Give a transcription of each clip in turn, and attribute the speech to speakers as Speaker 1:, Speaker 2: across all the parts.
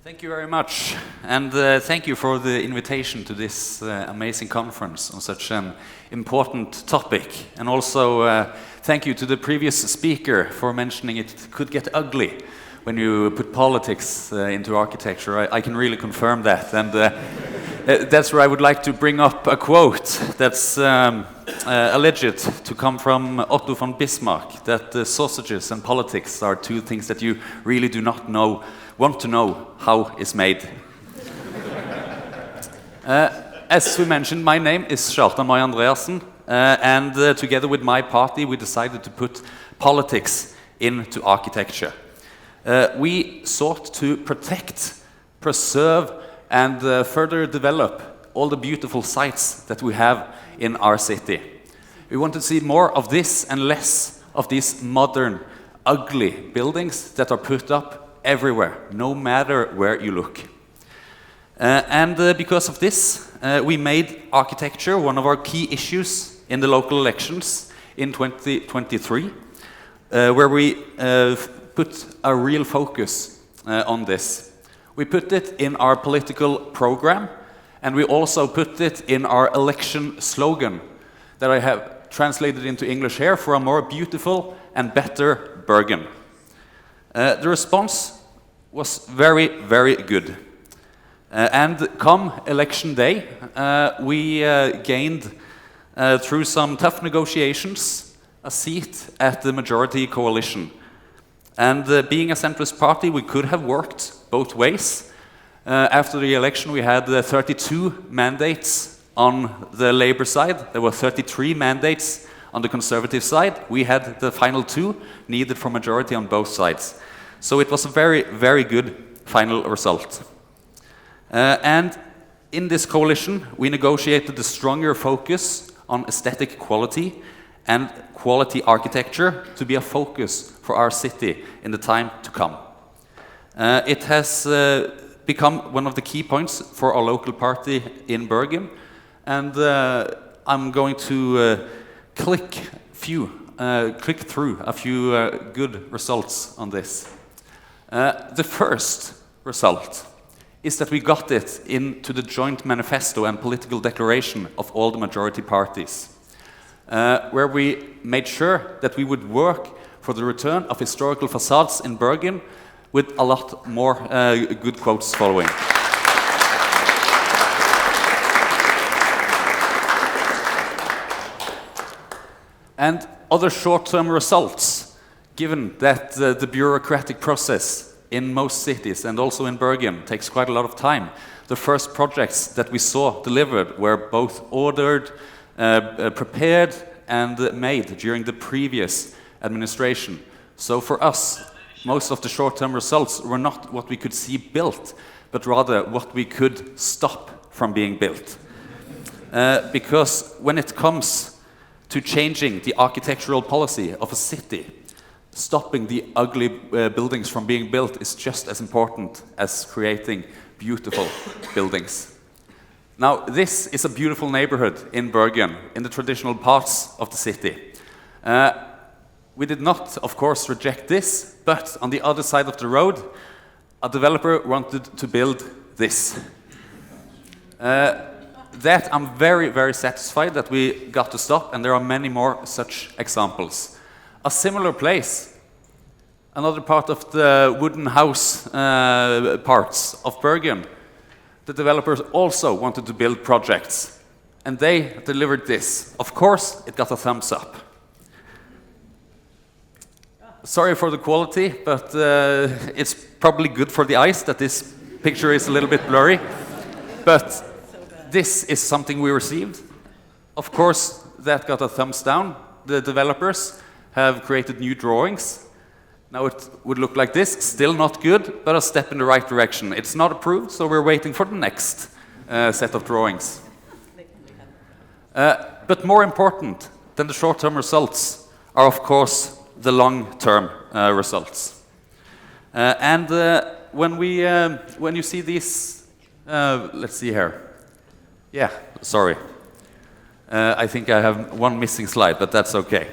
Speaker 1: Thank you very much, and thank you for the invitation to this amazing conference on such an important topic. And also thank you to the previous speaker for mentioning it could get ugly when you put politics into architecture. I can really confirm that, and that's where I would like to bring up a quote that's alleged to come from Otto von Bismarck, that sausages and politics are two things that you really do not want to know how it's made. As we mentioned, my name is Kjartan Moi Andreassen, and together with my party we decided to put politics into architecture. We sought to protect, preserve, and further develop all the beautiful sites that we have in our city. We want to see more of this and less of these modern, ugly buildings that are put up everywhere, no matter where you look. Because of this, we made architecture one of our key issues in the local elections in 2023, where we put a real focus on this. We put it in our political program, and we also put it in our election slogan that I have translated into English here: for a more beautiful and better Bergen. The response was very, very good. And come election day, we gained, through some tough negotiations, a seat at the majority coalition. And being a centrist party, we could have worked both ways. After the election, we had 32 mandates on the Labour side. There were 33 mandates on the Conservative side. We had the final 2 needed for majority on both sides. So it was a very, very good final result. And in this coalition, we negotiated a stronger focus on aesthetic quality and quality architecture to be a focus for our city in the time to come. It has become one of the key points for our local party in Bergen, and I'm going to click through a few good results on this. The first result is that we got it into the joint manifesto and political declaration of all the majority parties, where we made sure that we would work for the return of historical facades in Bergen, with a lot more good quotes following. And other short-term results, given that the bureaucratic process in most cities and also in Bergen takes quite a lot of time. The first projects that we saw delivered were both ordered, prepared, and made during the previous administration. So for us, most of the short-term results were not what we could see built, but rather what we could stop from being built. Because when it comes to changing the architectural policy of a city, stopping the ugly buildings from being built is just as important as creating beautiful buildings. Now, this is a beautiful neighborhood in Bergen, in the traditional parts of the city. We did not, of course, reject this, but on the other side of the road, a developer wanted to build this. That I'm very, very satisfied that we got to stop, and there are many more such examples. A similar place, another part of the wooden house parts of Bergen, the developers also wanted to build projects, and they delivered this. Of course, it got a thumbs up. Sorry for the quality, but it's probably good for the eyes that this picture is a little bit blurry. But this is something we received. Of course, that got a thumbs down. The developers have created new drawings. Now it would look like this, still not good, but a step in the right direction. It's not approved, so we're waiting for the next set of drawings. But more important than the short-term results are, of course, the long-term results. When you see these, let's see here. Yeah, sorry. I think I have one missing slide, but that's okay.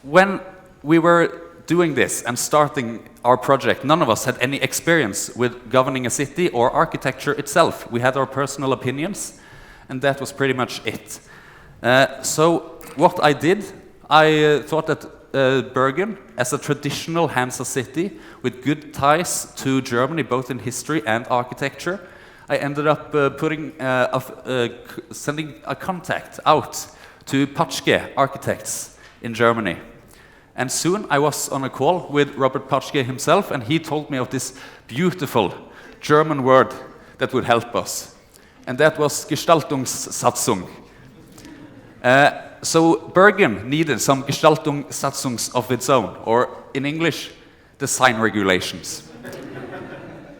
Speaker 1: When we were doing this and starting our project, none of us had any experience with governing a city or architecture itself. We had our personal opinions, and that was pretty much it. So what I did, I thought that Bergen, as a traditional Hansa city with good ties to Germany, both in history and architecture, I ended up sending a contact out to Patschke architects in Germany. And soon I was on a call with Robert Patschke himself, and he told me of this beautiful German word that would help us. And that was Gestaltungssatzung. So Bergen needed some Gestaltungssatzungs of its own, or in English, design regulations.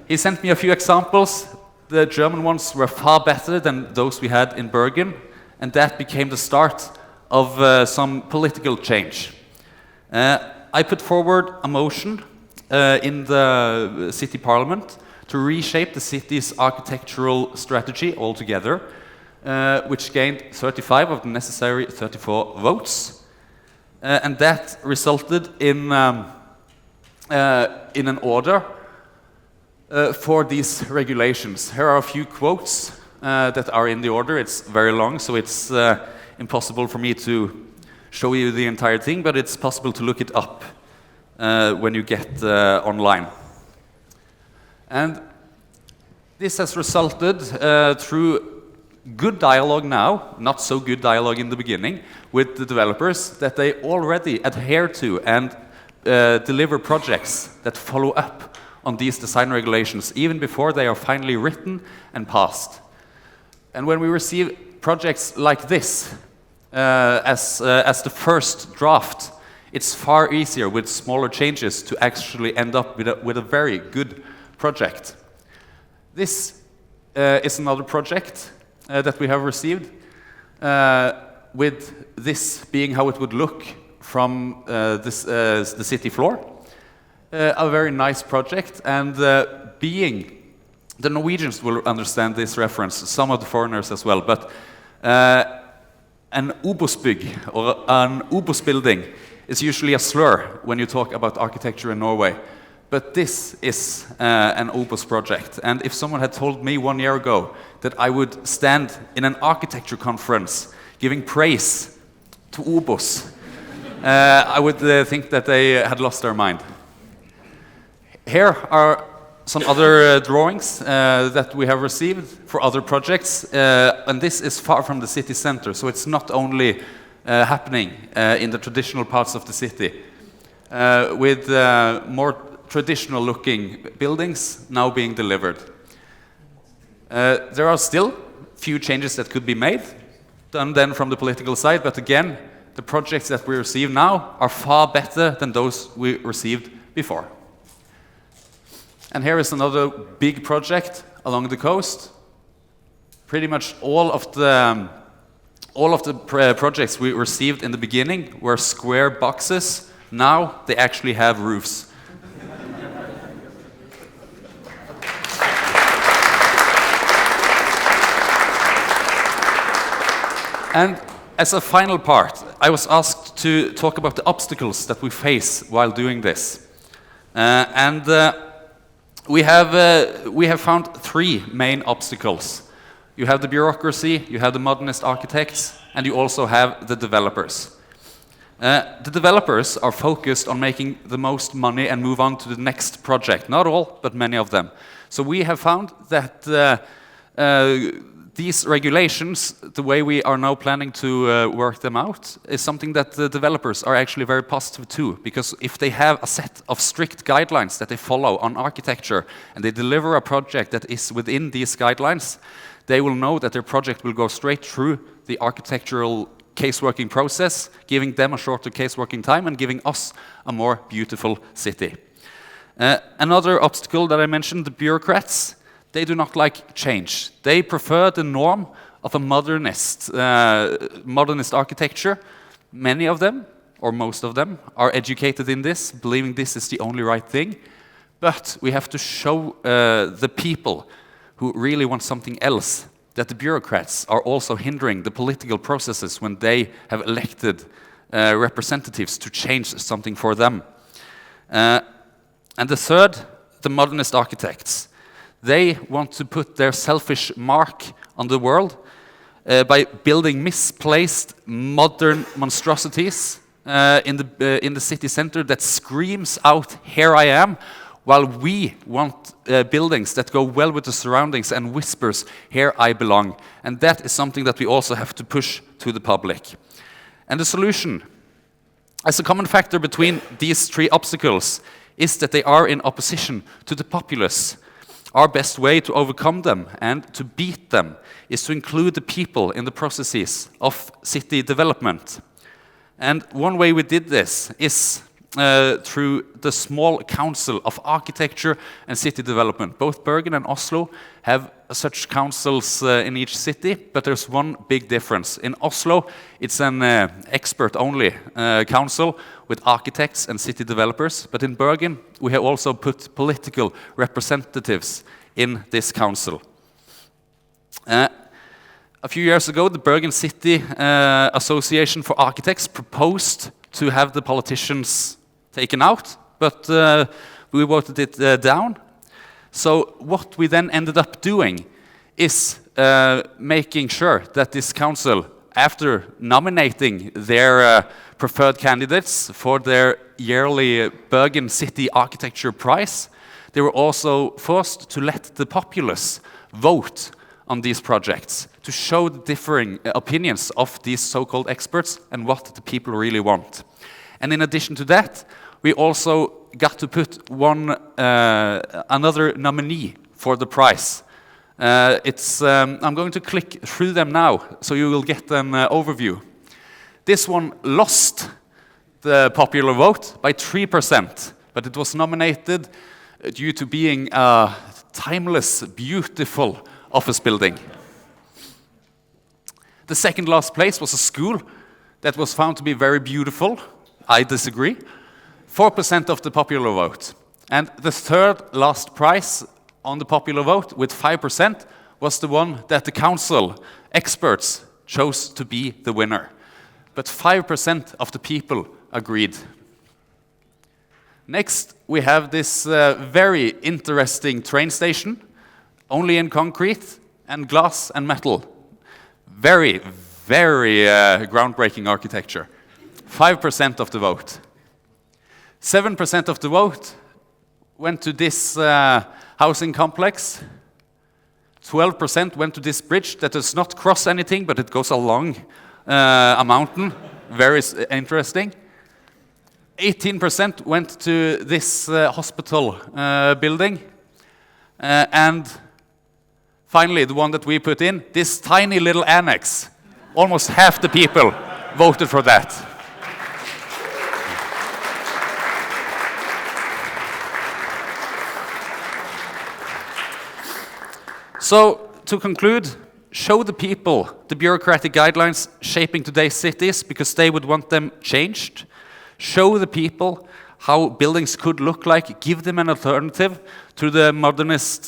Speaker 1: He sent me a few examples. The German ones were far better than those we had in Bergen, and that became the start of some political change. I put forward a motion in the city parliament to reshape the city's architectural strategy altogether, which gained 35 of the necessary 34 votes. And that resulted in an order for these regulations. Here are a few quotes that are in the order. It's very long, so it's impossible for me to show you the entire thing, but it's possible to look it up when you get online. And this has resulted through good dialogue now, not so good dialogue in the beginning, with the developers, that they already adhere to and deliver projects that follow up on these design regulations, even before they are finally written and passed. And when we receive projects like this, as the first draft, it's far easier with smaller changes to actually end up with a very good project. This is another project that we have received, with this being how it would look from the city floor. A very nice project, and being, the Norwegians will understand this reference, some of the foreigners as well, but an Obosbygg, or an Obos building, is usually a slur when you talk about architecture in Norway. But this is an Obos project, and if someone had told me 1 year ago that I would stand in an architecture conference giving praise to Obos, I would think that they had lost their mind. Here are some other drawings that we have received for other projects, and this is far from the city center, so it's not only happening in the traditional parts of the city, with more traditional looking buildings now being delivered. There are still few changes that could be made, done then from the political side, but again, the projects that we receive now are far better than those we received before. And here is another big project along the coast. Pretty much all of the projects we received in the beginning were square boxes. Now they actually have roofs. And as a final part, I was asked to talk about the obstacles that we face while doing this. We have found three main obstacles. You have the bureaucracy, you have the modernist architects, and you also have the developers. The developers are focused on making the most money and move on to the next project. Not all, but many of them. So we have found that these regulations, the way we are now planning to work them out, is something that the developers are actually very positive to, because if they have a set of strict guidelines that they follow on architecture, and they deliver a project that is within these guidelines, they will know that their project will go straight through the architectural case-working process, giving them a shorter case-working time and giving us a more beautiful city. Another obstacle that I mentioned, the bureaucrats. They do not like change. They prefer the norm of a modernist architecture. Many of them, or most of them, are educated in this, believing this is the only right thing. But we have to show the people who really want something else that the bureaucrats are also hindering the political processes when they have elected representatives to change something for them. And the third, the modernist architects. They want to put their selfish mark on the world by building misplaced modern monstrosities in the city center that screams out, "Here I am," while we want buildings that go well with the surroundings and whispers, "Here I belong." And that is something that we also have to push to the public. And the solution, as a common factor between these three obstacles, is that they are in opposition to the populace. Our best way to overcome them and to beat them is to include the people in the processes of city development. And one way we did this is through the small council of architecture and city development. Both Bergen and Oslo have such councils in each city, but there's one big difference. In Oslo, it's an expert-only council with architects and city developers, but in Bergen, we have also put political representatives in this council. A few years ago, the Bergen City Association for Architects proposed to have the politicians taken out, but we voted it down. So what we then ended up doing is making sure that this council, after nominating their preferred candidates for their yearly Bergen City Architecture Prize, they were also forced to let the populace vote on these projects to show the differing opinions of these so-called experts and what the people really want. And in addition to that, we also got to put another nominee for the prize. I'm going to click through them now, so you will get an overview. This one lost the popular vote by 3%, but it was nominated due to being a timeless, beautiful office building. The second last place was a school that was found to be very beautiful. I disagree. 4% of the popular vote. And the third last prize on the popular vote, with 5%, was the one that the council experts chose to be the winner. But 5% of the people agreed. Next, we have this very interesting train station, only in concrete and glass and metal. Very, very groundbreaking architecture. 5% of the vote. 7% of the vote went to this housing complex. 12% went to this bridge that does not cross anything, but it goes along a mountain. Very interesting. 18% went to this hospital building. And finally, the one that we put in, this tiny little annex. Almost half the people voted for that. So, to conclude, show the people the bureaucratic guidelines shaping today's cities because they would want them changed. Show the people how buildings could look like, give them an alternative to the modernist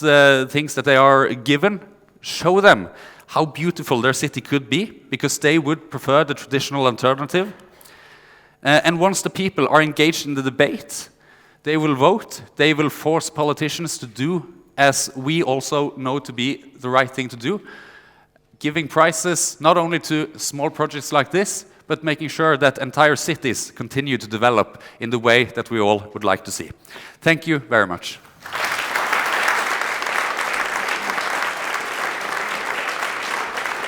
Speaker 1: things that they are given. Show them how beautiful their city could be, because they would prefer the traditional alternative. And once the people are engaged in the debate, they will vote, they will force politicians to do as we also know to be the right thing to do, giving prizes not only to small projects like this, but making sure that entire cities continue to develop in the way that we all would like to see. Thank you very much.